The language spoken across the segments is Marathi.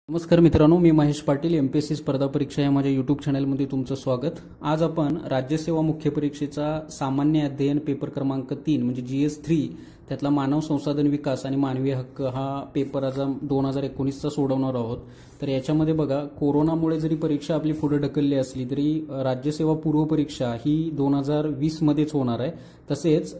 नमस्कार मित्रांनो, मी महेश पाटील. एमपीएससी स्पर्धा परीक्षा या माझ्या यूट्यूब चॅनलमध्ये तुमचं स्वागत. आज आपण राज्यसेवा मुख्य परीक्षेचा सामान्य अध्ययन पेपर क्रमांक 3 म्हणजे GS3 त्यातला मानव संसाधन विकास आणि मानवी हक्क हा पेपर आज 2019चा सोडवणार आहोत. तर याच्यामध्ये बघा, कोरोनामुळे जरी परीक्षा आपली पुढे ढकलली असली तरी राज्यसेवा पूर्व परीक्षा ही 2020 मध्येच होणार आहे. तसेच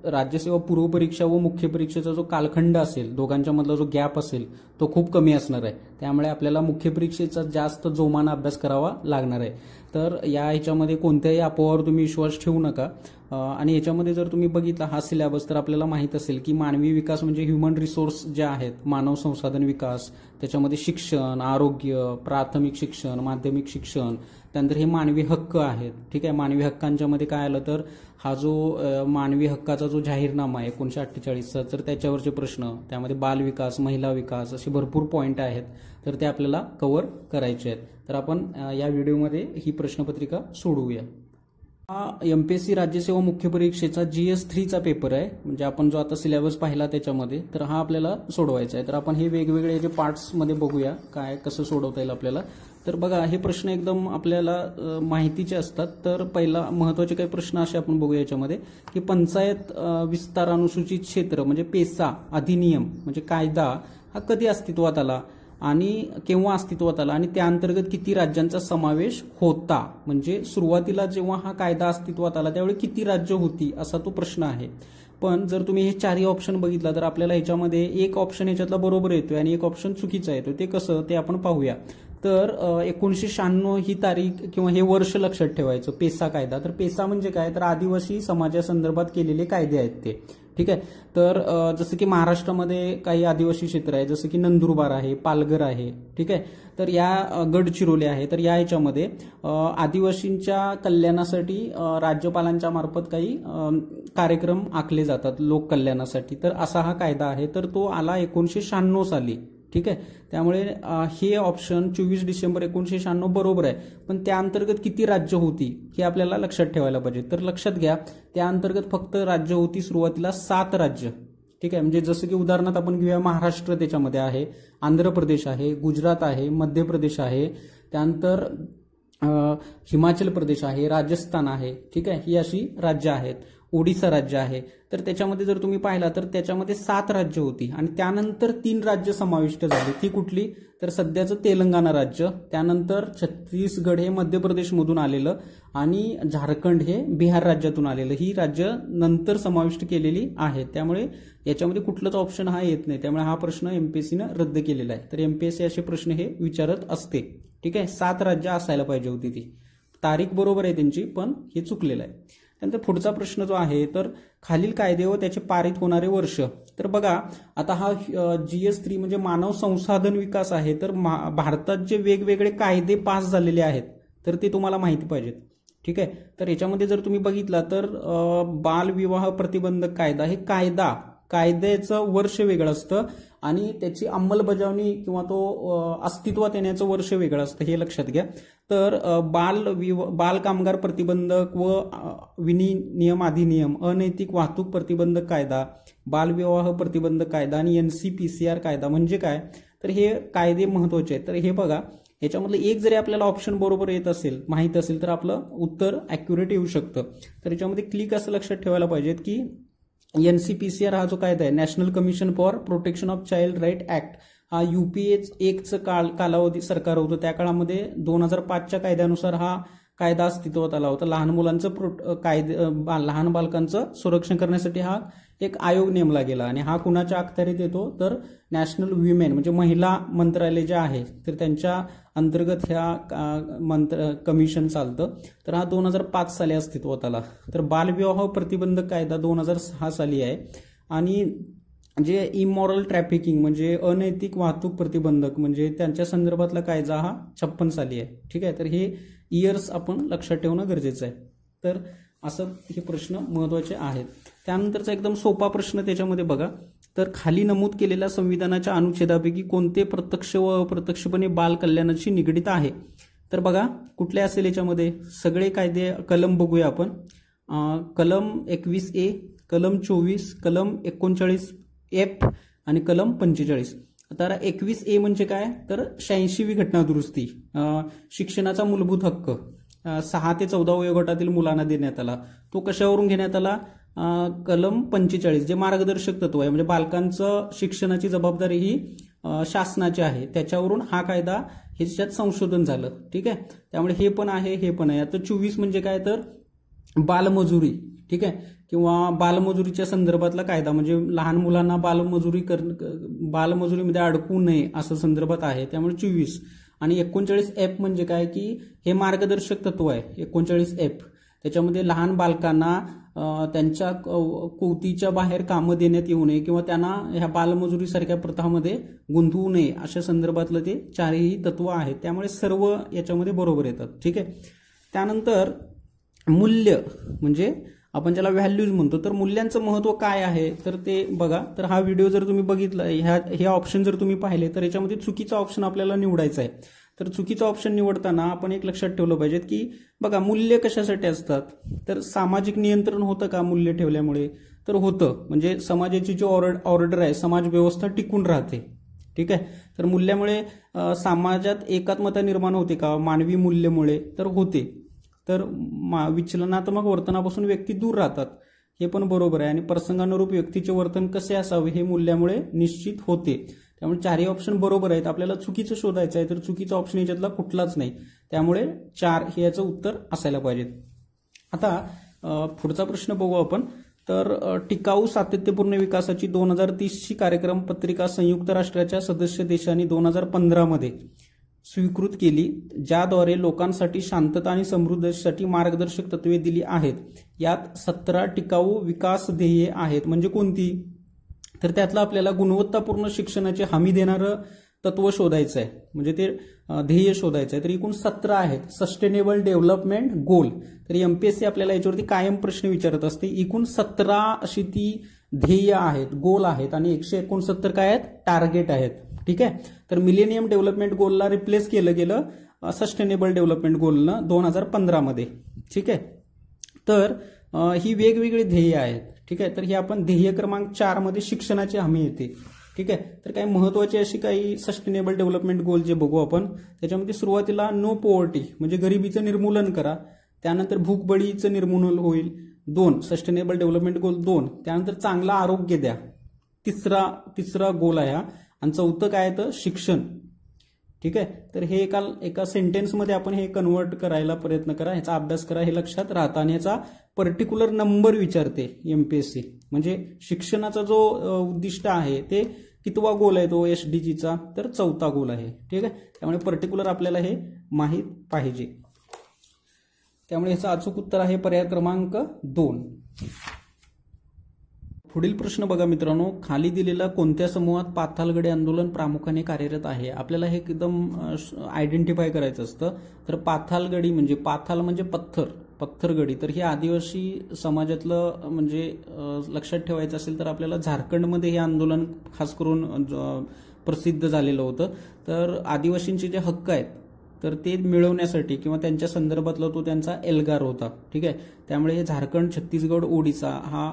राज्यसेवा पूर्व परीक्षा व मुख्य परीक्षेचा जो कालखंड असेल, दोघांच्या मधला जो गॅप असेल तो खूप कमी असणार आहे. त्यामुळे आपल्याला मुख्य परीक्षेचा जास्त जोमाने अभ्यास करावा लागणार आहे. तर ह्याच्यामध्ये कोणत्याही अफवावर तुम्ही विश्वास ठेवू नका. आणि याच्यामध्ये जर तुम्ही बघितला हा सिलेबस तर आपल्याला माहित असेल की मानवी विकास म्हणजे ह्युमन रिसोर्स जे आहेत, मानव संसाधन विकास, त्याच्यामध्ये शिक्षण, आरोग्य, प्राथमिक शिक्षण, माध्यमिक शिक्षण, त्यानंतर हे मानवी हक्क आहेत. ठीक आहे, मानवी हक्कांच्या मध्ये काय आलं तर हा जो मानवी हक्काचा जो जाहीरनामा आहे 1948चा, तर त्याच्यावरचे प्रश्न, त्यामध्ये बाल विकास, महिला विकास असे भरपूर पॉईंट आहेत. तर ते आपल्याला कव्हर करायचे आहेत. तर आपण या व्हिडिओमध्ये ही प्रश्नपत्रिका सोडवूया. हा एमपीएससी राज्यसेवा मुख्य परीक्षेचा GS3चा पेपर आहे. म्हणजे आपण जो आता सिलेबस पाहिला त्याच्यामध्ये, तर हा आपल्याला सोडवायचा आहे. तर आपण हे वेगवेगळे जे पार्ट्समध्ये बघूया काय कसं सोडवता येईल आपल्याला. तर बघा, हे प्रश्न एकदम आपल्याला माहितीचे असतात. तर पहिला महत्त्वाचे काही प्रश्न असे आपण बघूया याच्यामध्ये की पंचायत विस्तार अनुसूचित क्षेत्र म्हणजे पेसा अधिनियम म्हणजे कायदा हा कधी अस्तित्वात आला आणि केव्हा अस्तित्वात आला आणि त्या अंतर्गत किती राज्यांचा समावेश होता. म्हणजे सुरुवातीला जेव्हा हा कायदा अस्तित्वात आला त्यावेळी किती राज्य होती असा तो प्रश्न आहे. पण जर तुम्ही हे चारही ऑप्शन बघितला तर आपल्याला ह्याच्यामध्ये एक ऑप्शन ह्याच्यातला बरोबर येतोय आणि एक ऑप्शन चुकीचा येतोय. ते कसं ते आपण पाहूया. तर 1996 ही तारीख किंवा हे वर्ष लक्षात ठेवायचं. पेसा कायदा, तर पेसा म्हणजे काय तर आदिवासी समाजासंदर्भात केलेले कायदे आहेत ते. ठीक आहे. तर जसं की महाराष्ट्रामध्ये काही आदिवासी क्षेत्र आहे, जसं की नंदुरबार आहे, पालघर आहे. ठीक आहे. तर या गडचिरोली आहे. तर या ह्याच्यामध्ये आदिवासींच्या कल्याणासाठी राज्यपालांच्या मार्फत काही कार्यक्रम आखले जातात लोक कल्याणासाठी. तर असा हा कायदा आहे. तर तो आला 1996 साली. ठीक आहे. त्यामुळे हे ऑप्शन 24 डिसेंबर 1996 बरोबर आहे. पण त्या अंतर्गत किती राज्य होती हे आपल्याला लक्षात ठेवायला पाहिजे. तर लक्षात घ्या, त्या अंतर्गत फक्त राज्य होती सुरुवातीला 7 राज्य. ठीक आहे. म्हणजे जसं की उदाहरणार्थ आपण घेऊया, महाराष्ट्र त्याच्यामध्ये आहे, आंध्र प्रदेश आहे, गुजरात आहे, मध्य प्रदेश आहे, त्यानंतर हिमाचल प्रदेश आहे, राजस्थान आहे. ठीक आहे. ही अशी राज्य आहेत. ओडिसा राज्य आहे. तर त्याच्यामध्ये जर तुम्ही पाहिला तर त्याच्यामध्ये 7 राज्य होती आणि त्यानंतर 3 राज्य समाविष्ट झाली. ती कुठली तर सध्याचं तेलंगणा राज्य, त्यानंतर छत्तीसगड हे मध्य प्रदेशमधून आलेलं आणि झारखंड हे बिहार राज्यातून आलेलं. ही राज्य नंतर समाविष्ट केलेली आहेत. त्यामुळे याच्यामध्ये कुठलंच ऑप्शन हा येत नाही. त्यामुळे हा प्रश्न एमपीएससीनं रद्द केलेला आहे. तर एमपीएससी असे प्रश्न हे विचारत असते. ठीक आहे. 7 राज्य असायला पाहिजे होती. ती तारीख बरोबर आहे त्यांची, पण हे चुकलेलं आहे. त्यानंतर पुढचा प्रश्न जो आहे तर खालील कायदे व त्याचे पारित होणारे वर्ष. तर बघा, आता हा GS3 म्हणजे मानव संसाधन विकास आहे. तर भारतात जे वेगवेगळे कायदे पास झालेले आहेत तर ते तुम्हाला माहिती पाहिजेत. ठीक आहे. तर याच्यामध्ये जर तुम्ही बघितला तर बालविवाह प्रतिबंधक कायदा, हे कायद्याचं वर्ष वेगळं असतं आणि त्याची अंमलबजावणी किंवा तो अस्तित्वात येण्याचं वर्ष वेगळं असतं, हे लक्षात घ्या. तर बाल कामगार प्रतिबंधक व विनियम अधिनियम, अनैतिक वाहतूक प्रतिबंधक कायदा, बालविवाह प्रतिबंधक कायदा आणि NCPCR कायदा म्हणजे काय तर हे कायदे महत्वाचे आहेत. तर हे बघा, याच्यामधलं एक जरी आपल्याला ऑप्शन बरोबर येत असेल, माहीत असेल, तर आपलं उत्तर ॲक्युरेट येऊ शकतं. तर याच्यामध्ये क्लिक असं लक्षात ठेवायला पाहिजेत की NCPCR हा जो कायदा आहे, national commission for protection of child right act, हा UPA 1चं कालावधी सरकार होतं. त्या काळामध्ये 2005च्या कायद्यानुसार हा कायदा अस्तित्वात आला होता. लहान मुलांचं लहान बालकांचं संरक्षण करण्यासाठी हा एक आयोग नेमला गेला आणि हा कुणाच्या अखत्यारीत येतो तर नॅशनल विमेन म्हणजे महिला मंत्रालय जे आहे तर त्यांच्या अंतर्गत ह्या कमिशन चालतं. तर हा 2005 साली अस्तित्वात आला. तर बालविवाह प्रतिबंधक कायदा 2006 साली आहे आणि जे इमॉरल ट्रॅफिकिंग म्हणजे अनैतिक वाहतूक प्रतिबंधक म्हणजे त्यांच्या संदर्भातला कायदा हा 56 साली आहे. ठीक आहे. तर हे इयर्स आपण लक्षात ठेवणं गरजेचं आहे. तर असं हे प्रश्न महत्वाचे आहेत. त्यानंतरचा एकदम सोपा प्रश्न त्याच्यामध्ये बघा, तर खाली नमूद केलेल्या संविधानाच्या अनुच्छेदापैकी कोणते प्रत्यक्ष व अप्रत्यक्षपणे बाल कल्याणाशी निगडित आहे. तर बघा, कुठले असेल याच्यामध्ये सगळे कायदे कलम बघूया आपण. कलम 21A, कलम 24, कलम 39F आणि कलम 45. तर 21A म्हणजे काय, तर 86वी घटना दुरुस्ती, शिक्षणाचा मूलभूत हक्क 6 ते 14 वयोगटातील मुलांना देण्यात आला. तो कशावरून घेण्यात आला, कलम 45 जे मार्गदर्शक तत्व आहे, म्हणजे बालकांचं शिक्षणाची जबाबदारी ही शासनाची आहे, त्याच्यावरून हा कायदा ह्याच्यात संशोधन झालं. ठीक आहे, त्यामुळे हे पण आहे, हे पण आहे. आता 24 म्हणजे काय, तर बालमजुरी. ठीक आहे, किंवा बालमजुरीच्या संदर्भातला कायदा, म्हणजे लहान मुलांना बालमजुरीमध्ये अडकू नये असं संदर्भात आहे, त्यामुळे 24. आणि 39F म्हणजे काय, की हे मार्गदर्शक तत्व आहे 39F. त्याच्यामध्ये लहान बालकांना त्यांच्या कोवतीच्या बाहेर कामं देण्यात येऊ नये किंवा त्यांना ह्या बालमजुरीसारख्या प्रथामध्ये गुंतवू नये अशा संदर्भातलं ते चारही तत्व आहेत, त्यामुळे सर्व याच्यामध्ये बरोबर येतात. ठीक आहे, त्यानंतर मूल्य म्हणजे आपण ज्याला व्हॅल्यूज म्हणतो, तर मूल्यांचं महत्व काय आहे तर ते बघा. तर हा व्हिडिओ जर तुम्ही बघितला, हे ऑप्शन जर तुम्ही पाहिले, तर याच्यामध्ये चुकीचा ऑप्शन आपल्याला निवडायचा आहे. तर चुकीचा ऑप्शन निवडताना आपण एक लक्षात ठेवलं पाहिजे की बघा, मूल्य कशासाठी असतात, तर सामाजिक नियंत्रण होतं का मूल्य ठेवल्यामुळे, तर होतं. म्हणजे समाजाची जी ऑर्डर आहे, समाज व्यवस्था टिकून राहते. ठीक आहे, तर मूल्यामुळे समाजात एकात्मता निर्माण होते का, मानवी मूल्यमुळे, तर होते. तर विचलनात्मक वर्तनापासून व्यक्ती दूर राहतात, हे पण बरोबर आहे. आणि प्रसंगानुरूप व्यक्तीचे वर्तन कसे असावे हे मूल्यामुळे निश्चित होते. त्यामुळे चारही ऑप्शन बरोबर आहेत. आपल्याला चुकीचं शोधायचं आहे, तर चुकीचा ऑप्शन याच्यातला कुठलाच नाही, त्यामुळे 4 हे याचं उत्तर असायला पाहिजे. आता पुढचा प्रश्न बघू आपण. तर टिकाऊ सातत्यपूर्ण विकासाची 2030ची कार्यक्रम पत्रिका संयुक्त राष्ट्राच्या सदस्य देशांनी 2015 मध्ये स्वीकृत केली, ज्याद्वारे लोकांसाठी शांतता आणि समृद्धीसाठी मार्गदर्शक तत्वे दिली आहेत. यात 17 टिकाऊ विकास ध्येये आहेत. म्हणजे कोणती, तर त्यातलं आपल्याला गुणवत्तापूर्ण शिक्षणाची हमी देणारं तत्व शोधायचं आहे, म्हणजे ते ध्येय शोधायचं आहे. तर एकूण 17 आहेत. सस्टेनेबल डेव्हलपमेंट गोल, तर एमपीएससी आपल्याला याच्यावरती कायम प्रश्न विचारत असते. एकूण 17 अशी ती ध्येय आहेत, गोल आहेत, आणि 169 काय आहेत, टार्गेट आहेत. ठीक आहे, तर मिलेनियम डेव्हलपमेंट गोलला रिप्लेस केलं गेलं सस्टेनेबल डेव्हलपमेंट गोलनं 2015 मध्ये. ठीक आहे, तर ही वेगवेगळी ध्येय आहेत. ठीक आहे, तर ही आपण ध्येय क्रमांक 4 मध्ये शिक्षणाची हमी येते. ठीक आहे, तर काही महत्वाची अशी काही सस्टेनेबल डेव्हलपमेंट गोल जे बघू आपण, त्याच्यामध्ये सुरुवातीला नो पॉवर्टी म्हणजे गरिबीचं निर्मूलन करा, त्यानंतर भूकबळीचं निर्मूलन होईल 2, सस्टेनेबल डेव्हलपमेंट गोल 2, त्यानंतर चांगलं आरोग्य द्या तिसरा गोल आहे हा, आणि 4 काय तर शिक्षण. ठीक आहे, तर हे एका सेंटेन्समध्ये आपण हे कन्वर्ट करायला प्रयत्न करा, ह्याचा अभ्यास करा, हे लक्षात राहतं. आणि ह्याचा पर्टिक्युलर नंबर विचारते एमपीएससी, म्हणजे शिक्षणाचा जो उद्दिष्ट आहे ते कितवा गोल आहे तो एसडीजीचा, तर 4था गोल आहे. ठीक आहे, त्यामुळे पर्टिक्युलर आपल्याला हे माहीत पाहिजे. त्यामुळे ह्याचं अचूक उत्तर आहे पर्याय क्रमांक 2. पुढील प्रश्न बघा मित्रांनो, खाली दिलेला कोणत्या समूहात पाथालगडी आंदोलन प्रामुख्याने कार्यरत आहे. आपल्याला हे एकदम आयडेंटिफाय करायचं असतं. तर पाथालगडी म्हणजे पाथाल म्हणजे पत्थरगडी, तर हे आदिवासी समाजातलं म्हणजे लक्षात ठेवायचं असेल तर आपल्याला झारखंडमध्ये हे आंदोलन खास करून प्रसिद्ध झालेलं होतं. तर आदिवासींचे जे हक्क आहेत तर ते मिळवण्यासाठी किंवा त्यांच्या संदर्भातला तो त्यांचा एल्गार होता. ठीक आहे, त्यामुळे हे झारखंड, छत्तीसगड, ओडिसा हा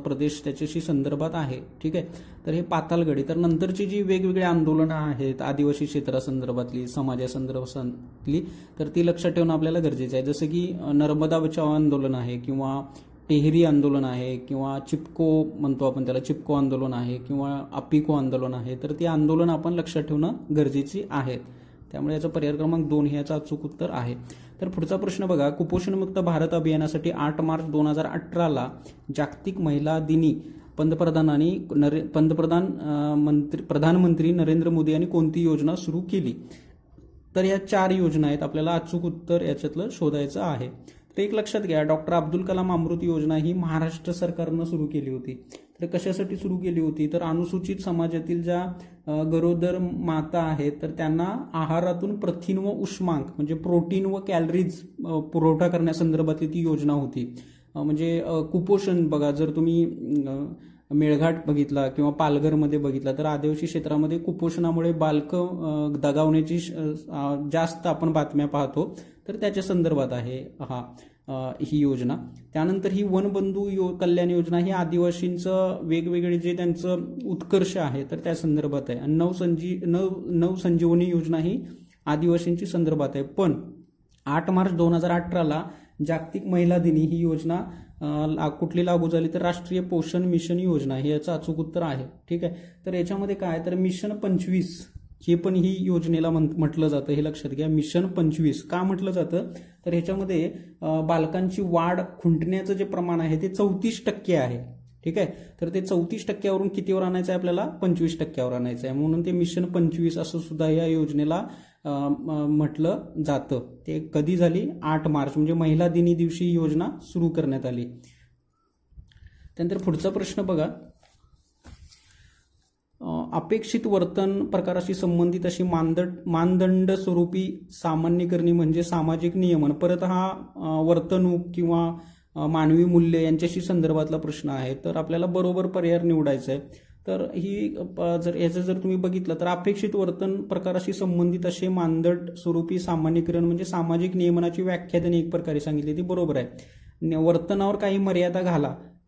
प्रदेश त्याच्याशी संदर्भात आहे. ठीक आहे, तर हे पातालगडी. तर नंतरची जी वेगवेगळी आंदोलनं आहेत आदिवासी क्षेत्रासंदर्भातली, समाजासंदर्भातली, तर ती लक्षात ठेवणं आपल्याला गरजेचं आहे. जसं की नर्मदा बचाव आंदोलन आहे, किंवा टेहरी आंदोलन आहे, किंवा चिपको म्हणतो आपण त्याला, चिपको आंदोलन आहे, किंवा अपिको आंदोलन आहे. तर ती आंदोलन आपण लक्षात ठेवणं गरजेची आहेत. त्यामुळे याचा पर्याय क्रमांक 2 हे याचं अचूक उत्तर आहे. तर पुढचा प्रश्न बघा, कुपोषणमुक्त भारत अभियानासाठी 8 मार्च 2018ला जागतिक महिला दिनी प्रधानमंत्री नरेंद्र मोदी यांनी कोणती योजना सुरू केली. तर या 4 योजना आहेत. आपल्याला अचूक उत्तर याच्यातलं शोधायचं आहे. तर एक लक्षात घ्या, डॉक्टर अब्दुल कलाम अमृत योजना ही महाराष्ट्र सरकारनं सुरू केली होती. तर कशासाठी सुरू केली होती, तर अनुसूचित समाजातील ज्या गरोदर माता आहेत तर त्यांना आहारातून प्रथिन व उष्मांक म्हणजे प्रोटीन व कॅलरीज पुरवठा करण्यासंदर्भातली ती योजना होती. म्हणजे कुपोषण बघा, जर तुम्ही मेळघाट बघितला किंवा पालघरमध्ये बघितला तर आदिवासी क्षेत्रामध्ये कुपोषणामुळे बालकं दगावण्याची जास्त आपण बातम्या पाहतो. तर त्याच्या संदर्भात आहे हा. ही योजना. त्यानंतर ही वनबंधू कल्याण योजना ही आदिवासींचं वेगवेगळे जे त्यांचं उत्कर्ष आहे तर त्या संदर्भात आहे. आणि नवसंजीवनी योजना ही आदिवासींची संदर्भात आहे. पण 8 मार्च 2018ला जागतिक महिला दिनी ही योजना कुठली लागू झाली तर राष्ट्रीय पोषण मिशन योजना हे याचं अचूक उत्तर आहे. ठीक आहे. तर याच्यामध्ये काय तर मिशन 25 हे पण ही योजनेला म्हटलं जातं, हे लक्षात घ्या. मिशन 25 का म्हटलं जातं तर ह्याच्यामध्ये बालकांची वाढ खुंटण्याचं जे प्रमाण आहे ते 34% आहे. ठीक आहे. तर ते 34%वरून कितीवर आणायचं आहे आपल्याला 25%वर आणायचं आहे. म्हणून ते मिशन 25 असं सुद्धा या योजनेला म्हटलं जातं. ते कधी झाली 8 मार्च म्हणजे महिला दिनी दिवशी ही योजना सुरू करण्यात आली. त्यानंतर पुढचा प्रश्न बघा. अपेक्षित वर्तन प्रकाराशी संबंधित अशी मानदंड स्वरूपी सामान्यीकरणी म्हणजे सामाजिक नियमन. परत हा वर्तणूक किंवा मानवी मूल्य यांच्याशी संदर्भातला प्रश्न आहे. तर आपल्याला बरोबर पर्याय निवडायचा आहे. तर ही याचं जर तुम्ही बघितलं तर अपेक्षित वर्तन प्रकाराशी संबंधित असे मानदंड स्वरूपी सामान्यीकरण म्हणजे सामाजिक नियमनाची व्याख्या त्यांनी एक प्रकारे सांगितली ती बरोबर आहे. वर्तनावर काही मर्यादा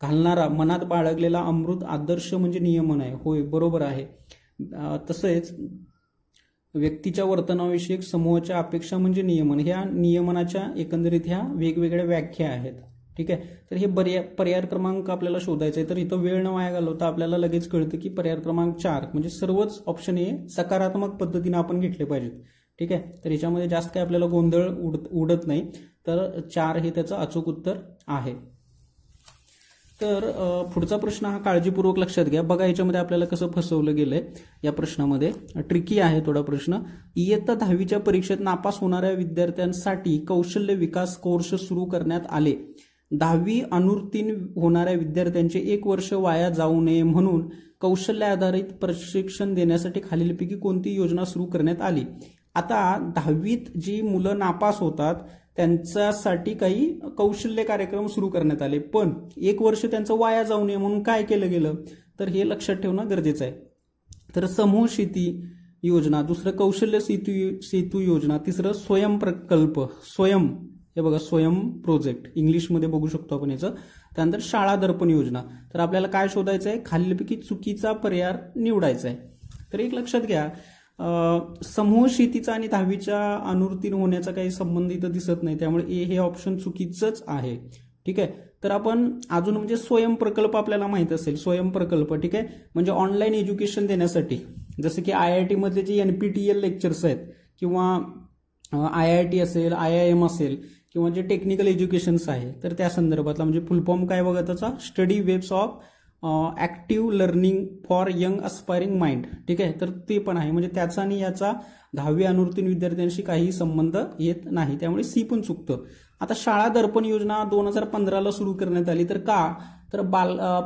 घालणारा मनात बाळगलेला अमृत आदर्श म्हणजे नियमन आहे. होय, बरोबर आहे. तसेच व्यक्तीच्या वर्तनाविषयक समूहाच्या अपेक्षा म्हणजे नियमन. ह्या नियमनाच्या एकंदरीत ह्या वेगवेगळ्या व्याख्या आहेत. ठीक आहे. तर हे पर्याय क्रमांक आपल्याला शोधायचा आहे. तर इथं वेळ न वाया घालवता आपल्याला लगेच कळतं की पर्याय क्रमांक 4 म्हणजे सर्वच ऑप्शन हे सकारात्मक पद्धतीने आपण घेतले पाहिजेत. ठीक आहे. तर याच्यामध्ये जास्त काही आपल्याला गोंधळ उडत नाही. तर 4 हे त्याचं अचूक उत्तर आहे. तर पुढचा प्रश्न हा काळजीपूर्वक लक्षात घ्या. बघा याच्यामध्ये आपल्याला कसं फसवलं गेलंय. या प्रश्नामध्ये ट्रिकी आहे थोडा प्रश्न. इयत्ता 10वीच्या परीक्षेत नापास होणाऱ्या विद्यार्थ्यांसाठी कौशल्य विकास कोर्स सुरू करण्यात आले. 10वी अनुत्तीर्ण होणाऱ्या विद्यार्थ्यांचे 1 वर्ष वाया जाऊ नये म्हणून कौशल्य आधारित प्रशिक्षण देण्यासाठी खालीलपैकी कोणती योजना सुरू करण्यात आली. आता 10वीत जी मुलं नापास होतात त्यांच्यासाठी काही कौशल्य कार्यक्रम सुरू करण्यात आले. पण 1 वर्ष त्यांचं वाया जाऊ नये म्हणून काय केलं गेलं तर हे लक्षात ठेवणं गरजेचं आहे. तर समूह शेती योजना, दुसरं कौशल्य सेतू योजना, तिसरं स्वयं प्रकल्प, हे बघा स्वयं प्रोजेक्ट इंग्लिशमध्ये बघू शकतो आपण याचं. त्यानंतर शाळा दर्पण योजना. तर आपल्याला काय शोधायचं आहे खालीलपैकी चुकीचा पर्याय निवडायचा आहे. तर एक लक्षात घ्या समूह शेतीचा आणि 10वीच्या अनुत्तीर्ण होण्याचा काही संबंध इथं दिसत नाही. त्यामुळे ए हे ऑप्शन चुकीचंच आहे. ठीक आहे. तर आपण अजून म्हणजे स्वयं प्रकल्प आपल्याला माहित असेल. स्वयं प्रकल्प ठीक आहे म्हणजे ऑनलाईन एज्युकेशन देण्यासाठी जसं की IIT मधले जे NPTEL लेक्चर्स आहेत किंवा IIT असेल IIM असेल किंवा जे टेक्निकल एज्युकेशन्स आहे तर त्या संदर्भातला म्हणजे फुल फॉर्म काय बघा त्याचा study webs of active learning for young aspiring mind. ठीक आहे. तर ते पण आहे म्हणजे त्याचा आणि याचा 10वी अनुत्तीर्ण विद्यार्थ्यांशी काही संबंध येत नाही. त्यामुळे सी पण चुकतं. आता शाळा दर्पण योजना 2015ला सुरू करण्यात आली. तर का तर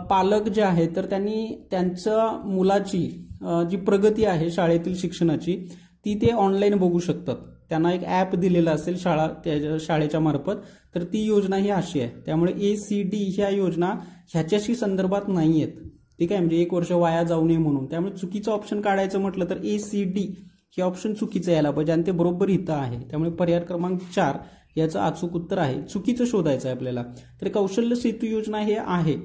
पालक जे आहेत तर त्यांनी त्यांच्या मुलाची जी प्रगती आहे शाळेतील शिक्षणाची ती ते ऑनलाईन बघू शकतात. त्यांना एक ॲप दिलेला असेल शाळेच्या मार्फत. तर ती योजना ही अशी आहे. त्यामुळे ACD ह्या योजना ह्याच्याशी संदर्भात नाही आहेत. ठीक आहे म्हणजे 1 वर्ष वाया जाऊ नये म्हणून. त्यामुळे चुकीचं ऑप्शन काढायचं म्हटलं तर ACD हे ऑप्शन चुकीचं यायला पाहिजे आणि ते बरोबर इथं आहे. त्यामुळे पर्याय क्रमांक 4 याचं अचूक उत्तर आहे. चुकीचं शोधायचं आहे आपल्याला. तर कौशल्य सेतू योजना हे आहे.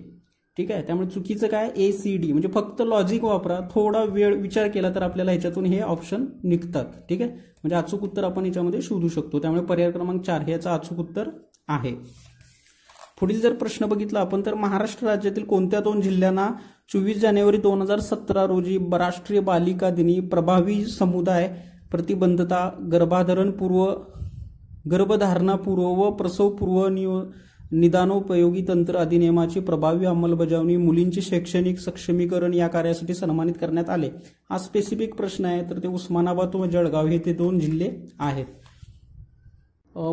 ठीक आहे. त्यामुळे चुकीचं काय ACD म्हणजे फक्त लॉजिक वापरा, थोडा वेळ विचार केला तर आपल्याला ह्याच्यातून हे ऑप्शन निघतात. ठीक आहे म्हणजे अचूक उत्तर आपण याच्यामध्ये शोधू शकतो. त्यामुळे पर्याय क्रमांक 4 हे याचं अचूक उत्तर आहे. पुढील जर प्रश्न बघितला आपण तर महाराष्ट्र राज्यातील कोणत्या 2 जिल्ह्यांना 24 जानेवारी 2017 रोजी राष्ट्रीय बालिका दिनी प्रभावी समुदाय प्रतिबंधता गर्भधारणापूर्व व प्रसवपूर्व निदानोपयोगी तंत्र अधिनियमाची प्रभावी अंमलबजावणी मुलींचे शैक्षणिक सक्षमीकरण या कार्यासाठी सन्मानित करण्यात आले. हा स्पेसिफिक प्रश्न आहे. तर ते उस्मानाबाद व जळगाव हे ते 2 जिल्हे आहेत.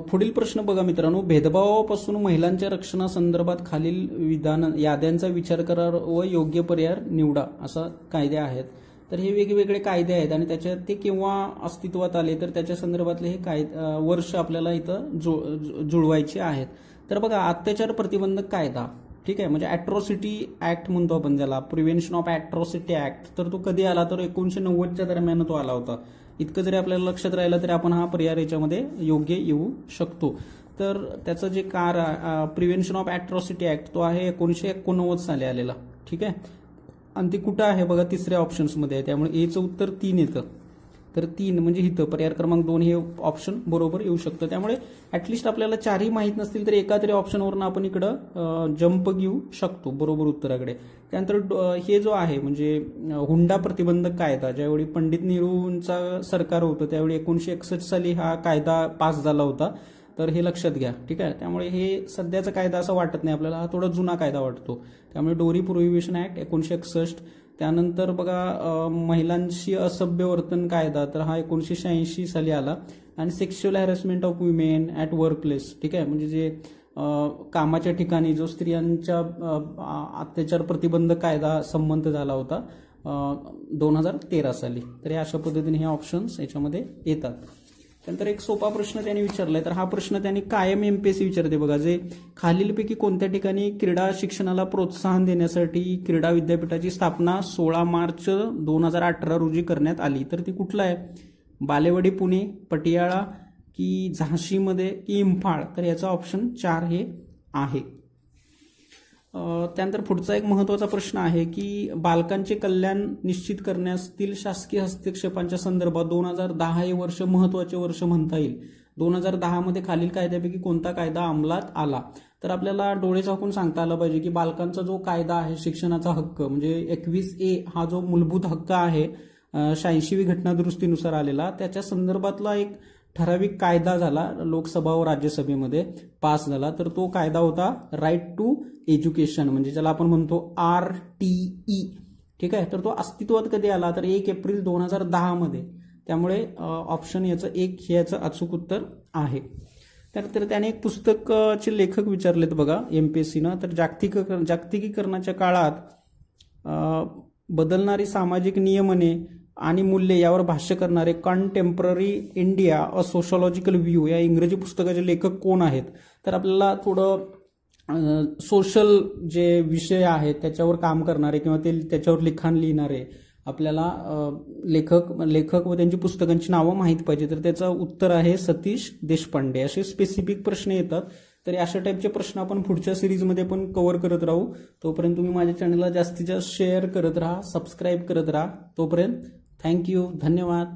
पुढील प्रश्न बघा मित्रांनो. भेदभावापासून महिलांच्या रक्षणासंदर्भात खालील याद्यांचा विचार करा व योग्य पर्याय निवडा असा कायदे आहेत. तर हे वेगवेगळे कायदे आहेत आणि त्याच्यात ते केव्हा अस्तित्वात आले तर त्याच्या संदर्भातले हे वर्ष आपल्याला इथं जुळवायचे आहेत. तर बघा अत्याचार प्रतिबंधक कायदा ठीक आहे म्हणजे अॅट्रॉसिटी ऍक्ट म्हणतो आपण ज्याला, प्रिव्हेन्शन ऑफ अॅट्रॉसिटी ऍक्ट. तर तो कधी आला तर 1990च्या दरम्यान तो आला होता. इतकं जरी आपल्याला लक्षात राहिलं तरी आपण हा पर्याय याच्यामध्ये योग्य येऊ शकतो. तर त्याचं जे प्रिव्हेन्शन ऑफ ॲट्रॉसिटी ऍक्ट तो आहे 1989 साली आलेला. ठीक आहे. आणि ते कुठं आहे बघा, तिसऱ्या ऑप्शन्समध्ये आहे. त्यामुळे एचं उत्तर 3 येतं. तर 3 म्हणजे इथं पर्याय क्रमांक 2 हे ऑप्शन बरोबर येऊ शकतं. त्यामुळे ऍटलिस्ट आपल्याला चारही माहीत नसतील तर एका तरी ऑप्शनवरून आपण इकडं जंप घेऊ शकतो बरोबर उत्तराकडे. त्यानंतर हे जो आहे म्हणजे हुंडा प्रतिबंधक कायदा, ज्यावेळी पंडित नेहरूंचा सरकार होतं त्यावेळी 1961 साली हा कायदा पास झाला होता. तर हे लक्षात घ्या. ठीक आहे. त्यामुळे हे सध्याचा कायदा असं वाटत नाही आपल्याला, हा थोडा जुना कायदा वाटतो. त्यामुळे डोरी प्रोहिबिशन ऍक्ट 1961. त्यानंतर बघा महिलांशी असभ्य वर्तन कायदा, तर हा 1986 साली आला. आणि sexual harassment of women at work place. ठीक आहे. म्हणजे जे कामाच्या ठिकाणी जो स्त्रियांच्या अत्याचार प्रतिबंधक कायदा संमत झाला होता 2013 साली. तर या अशा पद्धतीने हे ऑप्शन्स याच्यामध्ये येतात. त्यानंतर एक सोपा प्रश्न त्यांनी विचारलाय. तर हा प्रश्न त्यांनी कायम एमपीएससी विचारते बघा, जे खालीलपैकी कोणत्या ठिकाणी क्रीडा शिक्षणाला प्रोत्साहन देण्यासाठी क्रीडा विद्यापीठाची स्थापना 16 मार्च 2018 रोजी करण्यात आली. तर ती कुठलं आहे? बालेवाडी पुणे, पटियाळा की झाशीमध्ये की इम्फाळ? तर याचा ऑप्शन 4 हे आहे. त्यानंतर पुढचा एक महत्त्वाचा प्रश्न आहे की बालकांचे कल्याण निश्चित करण्यातील शासकीय हस्तक्षेपांच्या संदर्भात 2010 हे वर्ष महत्त्वाचे वर्ष म्हणता येईल. 2010 मध्ये खालील कायद्यापैकी कोणता कायदा अंमलात आला? तर आपल्याला डोळे झाकून सांगता आलं पाहिजे की बालकांचा जो कायदा आहे शिक्षणाचा हक्क म्हणजे 21A हा जो मूलभूत हक्क आहे 86वी घटनादुरुस्तीनुसार आलेला, त्याच्या संदर्भातला एक ठराविक कायदा झाला, लोकसभा व राज्यसभेमध्ये पास झाला. तर तो कायदा होता राईट टू एज्युकेशन, म्हणजे ज्याला आपण म्हणतो RTE. ठीक आहे. तर तो अस्तित्वात कधी आला? तर 1 एप्रिल 2010 मध्ये. त्यामुळे ऑप्शन याचं 1 हे याचं अचूक उत्तर आहे. तर त्याने एक पुस्तकाचे लेखक विचारलेत बघा एमपीएससीनं. तर जागतिकीकरणाच्या काळात बदलणारी सामाजिक नियमने आणि मूल्ये यावर भाष्य करणारे कंटेम्पररी इंडिया अ सोशॉलॉजिकल व्ह्यू या इंग्रजी पुस्तकाचे लेखक कोण आहेत? तर आपल्याला थोडं सोशल जे विषय आहेत त्याच्यावर काम करणारे किंवा त्याच्यावर लिखाण लिहिणारे आपल्याला लेखक व त्यांची पुस्तकांची नावं माहीत पाहिजे. तर त्याचं उत्तर आहे सतीश देशपांडे. असे स्पेसिफिक प्रश्न येतात. तर अशा टाईपचे प्रश्न आपण पुढच्या सिरीजमध्ये पण कव्हर करत राहू. तोपर्यंत तुम्ही माझ्या चॅनलला जास्तीत जास्त शेअर करत राहा, सबस्क्राईब करत राहा. तोपर्यंत थँक्यू, धन्यवाद.